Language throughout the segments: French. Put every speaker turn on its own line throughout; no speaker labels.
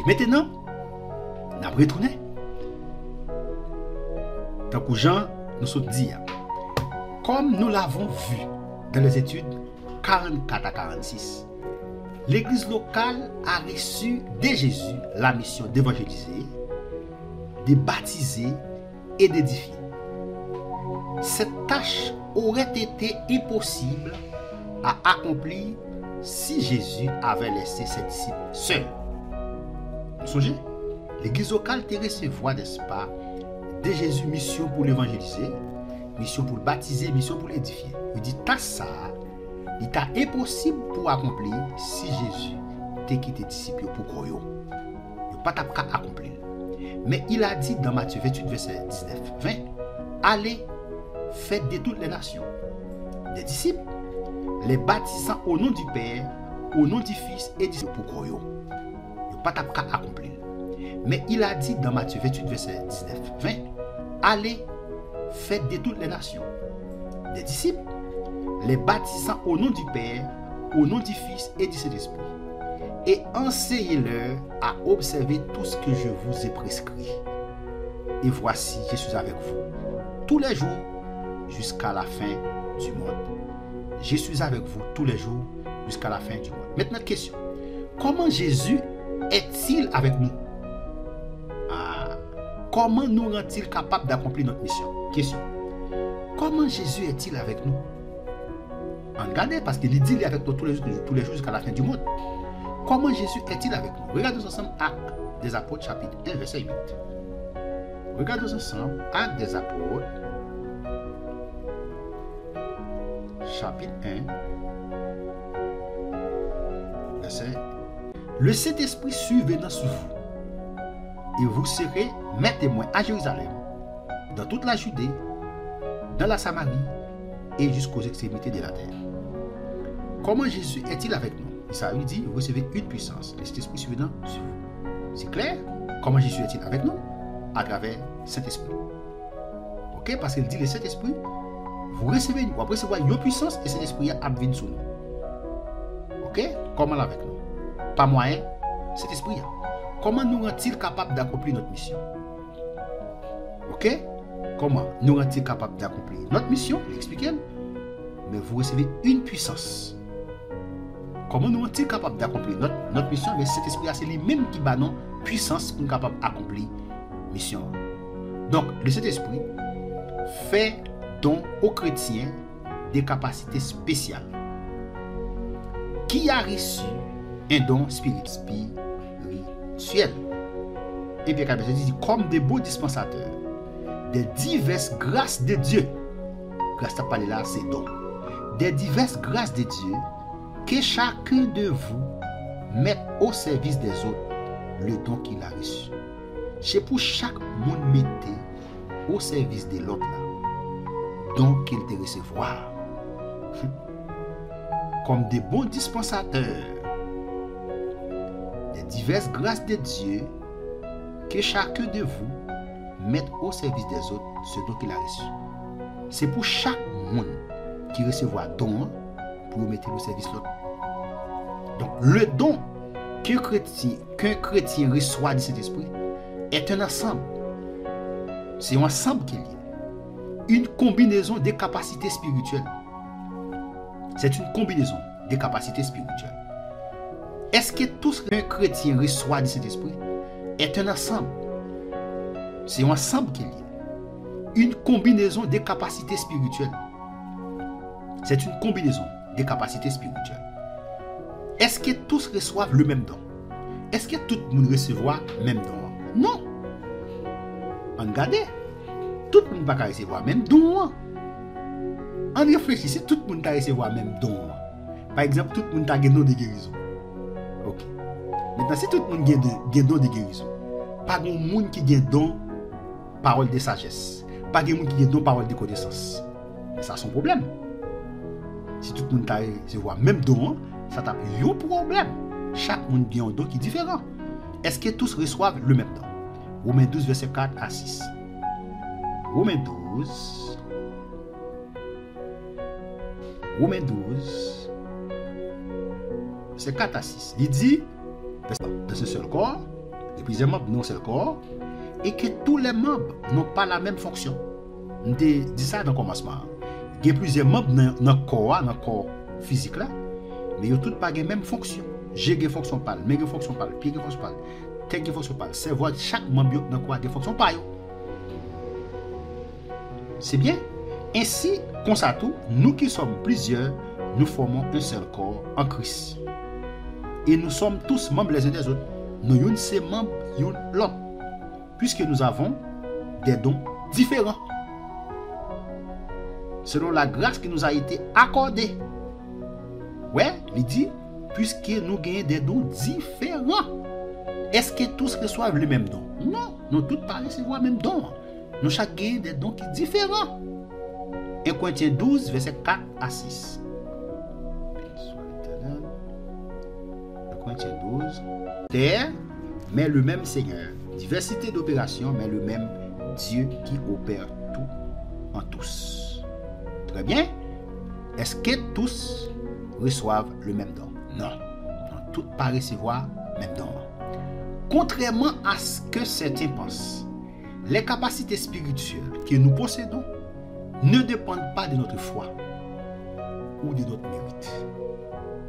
Maintenant, on a retourné. Tant que Jean nous sommes dit, comme nous l'avons vu dans les études 44 à 46, l'église locale a reçu de Jésus la mission d'évangéliser, de baptiser et d'édifier. Cette tâche aurait été impossible à accomplir si Jésus avait laissé ses disciples seuls. Vous songez, l'église locale te recevoir, n'est-ce pas, de Jésus mission pour l'évangéliser, mission pour le baptiser, mission pour l'édifier. Il dit, t'as ça, il est impossible pour accomplir si Jésus t'a quitté disciples pour croire. Il n'y a pas qu'à accomplir. Mais il a dit dans Matthieu 28, verset 19-20, allez, faites de toutes les nations des disciples, les baptisant au nom du Père, au nom du Fils et du Saint pour croire. Il n'y a pas qu'à accomplir. Mais il a dit dans Matthieu 28, verset 19-20, allez, faites de toutes les nations des disciples, les baptisant au nom du Père, au nom du Fils et du Saint-Esprit, et enseignez-leur à observer tout ce que je vous ai prescrit. Et voici, je suis avec vous tous les jours jusqu'à la fin du monde. Je suis avec vous tous les jours jusqu'à la fin du monde. Maintenant, question. Comment Jésus est-il avec nous? Comment nous rend-il capable d'accomplir notre mission? Question. Comment Jésus est-il avec nous? Regardez, parce qu'il dit qu'il est avec nous tous les jours jusqu'à la fin du monde. Comment Jésus est-il avec nous? Regardons ensemble Actes des Apôtres, chapitre 1, verset 8. Regardons ensemble Actes des Apôtres, chapitre 1, verset. Le Saint-Esprit survenant sur vous, et vous serez mes témoins à Jérusalem, dans toute la Judée, dans la Samarie et jusqu'aux extrémités de la terre. Comment Jésus est-il avec nous? Ça veut dire, vous recevez une puissance, le Saint-Esprit survenant sur vous. C'est clair? Comment Jésus est-il avec nous? À travers Saint-Esprit. Ok? Parce qu'il dit le Saint-Esprit, vous recevez une puissance et Saint-Esprit a venir sur nous. Ok? Comment avec nous? Pas moyen, Saint-Esprit. Comment nous rend-il capable d'accomplir notre mission? Ok? Comment nous rend-il capable d'accomplir notre mission? Expliquez. Mais vous recevez une puissance. Comment nous rend-il capable d'accomplir notre mission? Mais cet esprit, c'est lui-même qui bat non puissance pour nous capable d'accomplir la mission. Donc, le Saint-Esprit fait don aux chrétiens des capacités spéciales. Qui a reçu un don spirituel? Et puis, il dit, comme des beaux dispensateurs des diverses grâces de Dieu. Grâce à parler là, c'est don. Des diverses grâces de Dieu que chacun de vous mette au service des autres le don qu'il a reçu. C'est pour chaque monde mettez au service de l'autre là, don qu'il te recevoir. Comme des bons dispensateurs des diverses grâces de Dieu que chacun de vous mette au service des autres ce don qu'il a reçu. C'est pour chaque monde qui recevra don pour mettre au service de l'autre. Donc le don qu'un chrétien reçoit de cet esprit est un ensemble. C'est un ensemble qu'il y a. Une combinaison des capacités spirituelles. C'est une combinaison des capacités spirituelles. Est-ce que tout ce qu'un chrétien reçoit de cet esprit est un ensemble? C'est un ensemble qu'il y a. Une combinaison des capacités spirituelles. C'est une combinaison des capacités spirituelles. Est-ce que tous reçoivent le même don? Est-ce que tout le monde recevra le même don? Non. Regardez. Tout le monde ne va pas recevoir le même don. On réfléchit, si tout le monde va recevoir le même don. Par exemple, tout le monde a un don de guérison. Ok. Maintenant, si tout le monde a un don de guérison, pas de monde qui a un don parole de sagesse. Pas de monde qui a un don parole de connaissance. Ça, c'est un problème. Si tout le monde a recevoir le même don, ça a un problème. Chaque monde a un don qui est différent. Est-ce que tous reçoivent le même don? Romains 12, verset 4 à 6. Romains 12, verset 4 à 6. Il dit, dans un seul corps, et plusieurs membres dans un seul corps, et que tous les membres n'ont pas la même fonction. On dit ça dans le commencement. Il y a plusieurs membres dans le corps physique là, mais ils n'ont tous pas la même fonction. J'ai une fonction pâle, mais une fonction pâle, pied une fonction pâle, tête une fonction pâle, cerveau, chaque membre dans le corps a une fonction pâle. C'est bien. Ainsi, comme ça tout, nous qui sommes plusieurs, nous formons un seul corps en Christ. Et nous sommes tous membres les uns des autres. Nous sommes ces membres l'autre. Puisque nous avons des dons différents. Selon la grâce qui nous a été accordée. Ouais, il dit, puisque nous gagnons des dons différents. Est-ce que tous reçoivent le même don? Non, nous tous pas recevoir le même don. Nous chacun gagnons des dons qui sont différents. 1 Corinthiens 12, verset 4 à 6. 1 Corinthiens 12. Terre, mais le même Seigneur. Diversité d'opérations, mais le même Dieu qui opère tout en tous. Très bien. Est-ce que tous reçoivent le même don? Non. Non, tous pas recevoir le même don. Contrairement à ce que certains pensent, les capacités spirituelles que nous possédons ne dépendent pas de notre foi ou de notre mérite.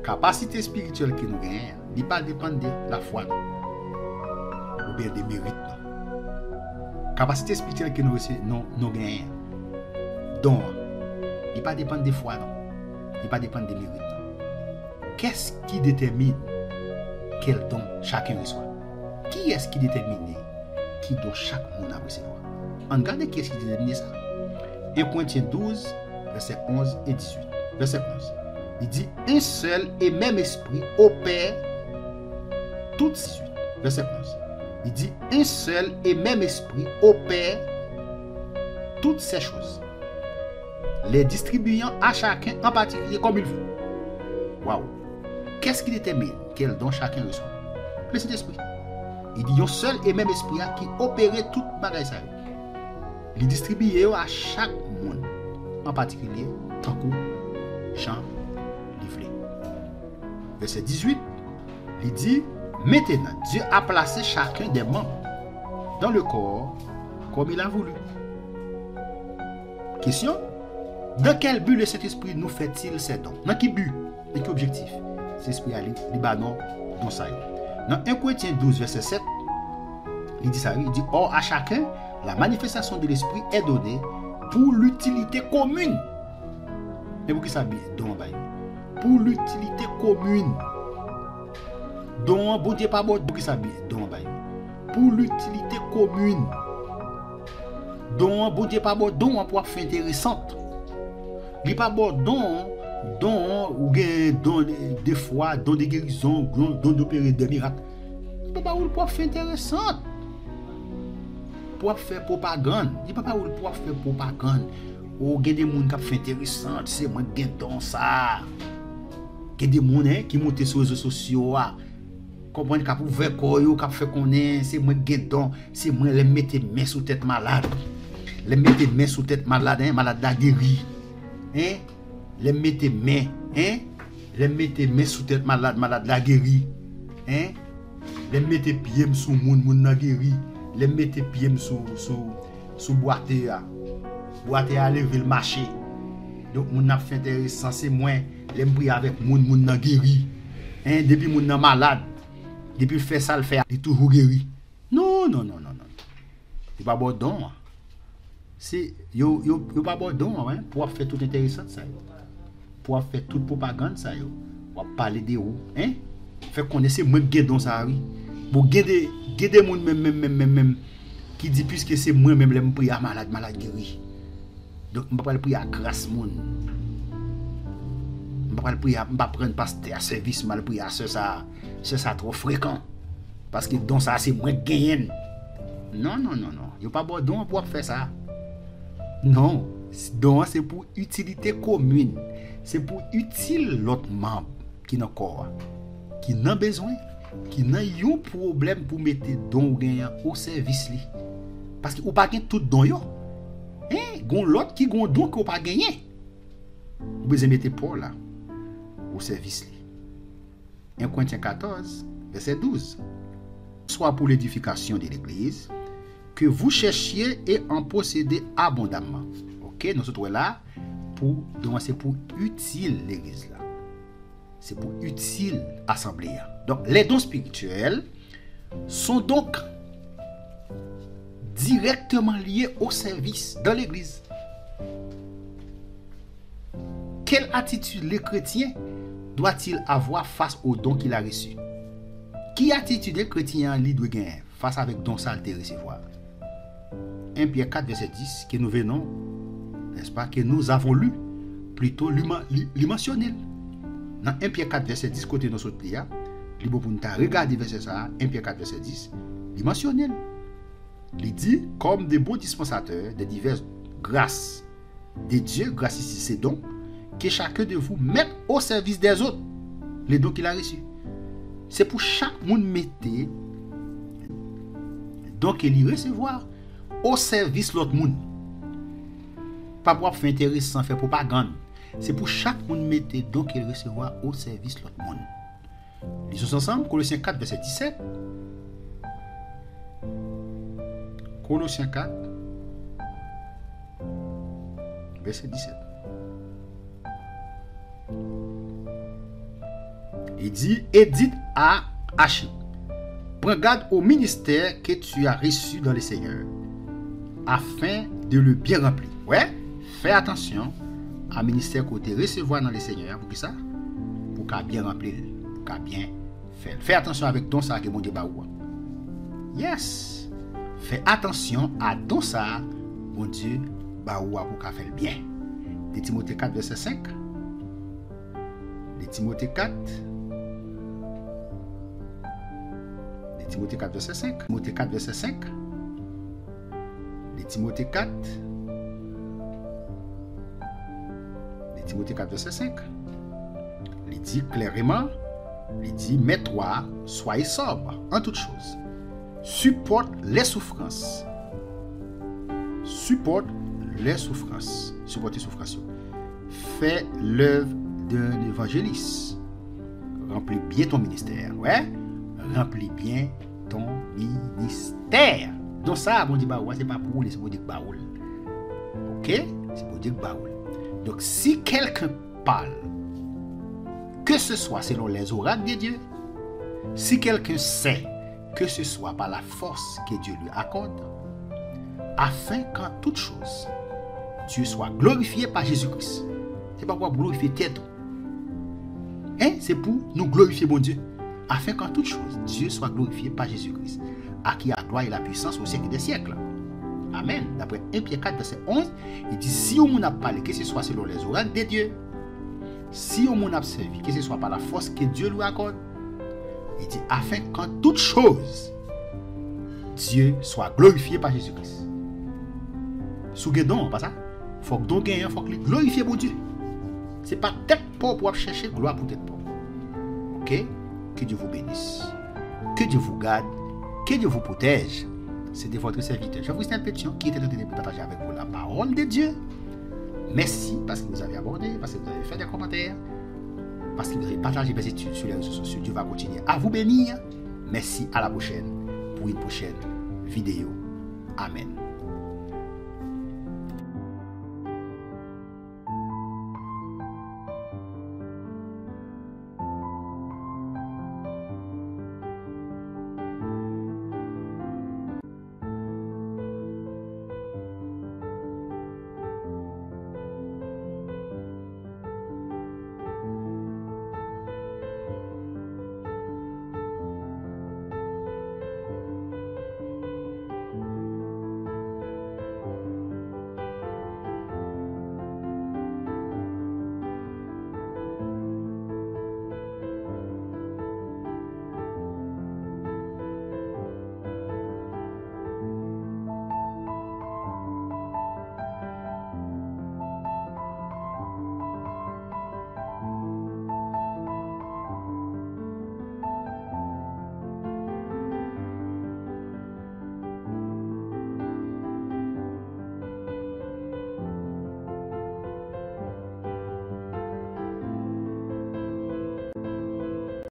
Capacité spirituelle que nous gagnons ne pas dépendre de la foi ou bien des mérites. Capacité spirituelle que nous gagnons donc ne pas dépendre des foi, ne pas dépendre des mérites. Qu'est-ce qui détermine quel don chacun reçoit? Qui est-ce qui détermine qui don chaque monde a recevoir? On regarde qui est-ce qui détermine ça. 1 Corinthiens 12, verset 11 et 18. Verset 11. Il dit, un seul et même esprit opère toutes ces suites. Verset 11. Il dit, un seul et même esprit opère toutes ces choses, les distribuant à chacun en particulier comme il veut. Waouh! Qu'est-ce qui détermine quel don chacun reçoit? Le Saint-Esprit. Il dit, un seul et même esprit qui opérait toute bagaille ça. Il distribue à chaque monde, en particulier, tant que chant livré. Verset 18, il dit, maintenant, Dieu a placé chacun des membres dans le corps comme il a voulu. Question, dans quel but le Saint-Esprit nous fait-il ces dons? Dans quel but? Dans quel objectif? Cet esprit a Libanon dans ça. Dans 1 Corinthiens 12, verset 7, il dit ça, il dit, or à chacun, la manifestation de l'esprit est donnée pour l'utilité commune. Et pour qui ça don pour l'utilité commune. Don bon Dieu pas bon pour qui ça don pour l'utilité commune. Don bon Dieu pas bon don pour faire intéressante. Il pas bon don ou don des fois don de guérison, don d'opérer des miracles. Il pas pour faire intéressante. Pour faire propagande. Il pas pour faire propagande. Ou gen des moun qui fait intéressant, c'est moi gen don ça. Gen des moun qui monte sur les réseaux sociaux a. Comprendre qu'a pour faire koyo, qu'a fait connaître, c'est moi gen don, c'est moi les mettre main sous tête malade. Les mettre main sous tête malade, malade da guéri. Les mettre main, les mettre main sous tête malade, malade la guéri. Les mettre pied sous moun na guéri. Les mettre pied sous boîte à lever le marché. Donc moun n'a fait intéressant, c'est moi les prier avec moun nan guéri. Depuis moun nan malade, depuis fait ça le faire, il toujours guéri. Non. Il pas bon don. C'est yo pas bon don pour faire tout intéressant ça. Pour faire toute propagande ça yo. Pour parler de ou, fait connaître moi guédon ça oui. Pour guider moun même qui dit puisque c'est moi même les prier malade guéri. Donc on va pas le prier à grâce moun. On va pas le prier, on va prendre pasteur à service mal prier à ça trop fréquent. Parce que don ça c'est moins gagnant. Non. Il pas bon don pour faire ça. Non, don c'est pour utilité commune. C'est pour utile l'autre membre qui n'a corps, qui n'a besoin, qui n'a un problème pour mettre don gagnant au service li. Parce que ou pas gagne tout don yo. Gon l'autre qui gon don ko pas gagner. Vous besoin mettre Paul là au service li. 1 Corinthiens 14 verset 12. soit pour l'édification de l'église, que vous cherchiez et en possédez abondamment. Ok, nous sommes là pour, donc c'est pour utile l'église là. C'est pour utile assemblée. Donc les dons spirituels sont donc directement liés au service dans l'église. Quelle attitude le chrétien doit-il avoir face aux dons qu'il a reçus? Qui attitude le chrétien doit gagner face avec dons ça il recevoir? 1 Pierre 4 verset 10 que nous venons, n'est-ce pas, que nous avons lu, plutôt lui mentionner. Dans 1 Pierre 4 verset 10 côté nous autres là, li bon pour nous regarder verset ça, 1 Pierre 4 verset 10, il mentionne. Il dit comme des bons dispensateurs de diverses grâces de Dieu, grâce ici ces dons, que chacun de vous mette au service des autres les dons qu'il a reçus. C'est pour chaque monde mettre donc il y recevoir au service l'autre monde. Pas pour faire intéressant, faire propagande. C'est pour chaque monde mettre donc il recevoir au service l'autre monde. Lisons ensemble Colossiens 4 verset 17. Colossiens 4 verset 17. Il dit, et dites à Achille, prends garde au ministère que tu as reçu dans le Seigneur, afin de le bien remplir. Ouais, fais attention à ministère que tu recevoir dans le Seigneur, pour que ça, pour qu'à bien remplir, pour qu'à bien faire. Fais attention avec ton ça que mon Dieu ba ou. Yes. Fais attention à ton ça, mon Dieu ba ou pour qu'à faire bien. De Timothée 4 verset 5. De Timothée 4 Timothée 4 verset 5. Timothée 4 verset 5. De Timothée 4. De Timothée 4 verset 5. Il dit clairement, il dit, mais toi, soyez sobre en toutes choses. Supporte les souffrances. Supporte les souffrances. Supporte les souffrances. Fais l'œuvre d'un évangéliste. Remplis bien ton ministère. Ouais? Remplis bien ton ministère. Donc ça, on dit bah ouais, c'est pas pour vous, c'est pour dire baoul. Ok? C'est pour dire baoul. Donc si quelqu'un parle, que ce soit selon les oracles de Dieu, si quelqu'un sait, que ce soit par la force que Dieu lui accorde, afin qu'en toute chose, Dieu soit glorifié par Jésus-Christ. C'est pas pour glorifier tête. Hein? C'est pour nous glorifier mon Dieu. Afin qu'en toute chose, Dieu soit glorifié par Jésus-Christ, à qui a gloire et la puissance au siècle des siècles. Amen. D'après 1 Pierre 4, verset 11, il dit, si on a parlé, que ce soit selon les oracles de Dieu, si on a servi, que ce soit par la force que Dieu lui accorde, il dit, afin qu'en toute chose, Dieu soit glorifié par Jésus-Christ. Sous guédon, pas ça? Il faut que donc il faut que glorifier mon Dieu. Ce n'est pas tête pauvre pour chercher gloire pour tête pauvre. Ok? Que Dieu vous bénisse. Que Dieu vous garde. Que Dieu vous protège. C'était votre serviteur. Je vous ai un pétition qui était en train de partager avec vous la parole de Dieu. Merci parce que vous avez abordé, parce que vous avez fait des commentaires, parce que vous avez partagé mes études sur les réseaux sociaux. Dieu va continuer à vous bénir. Merci, à la prochaine pour une prochaine vidéo. Amen.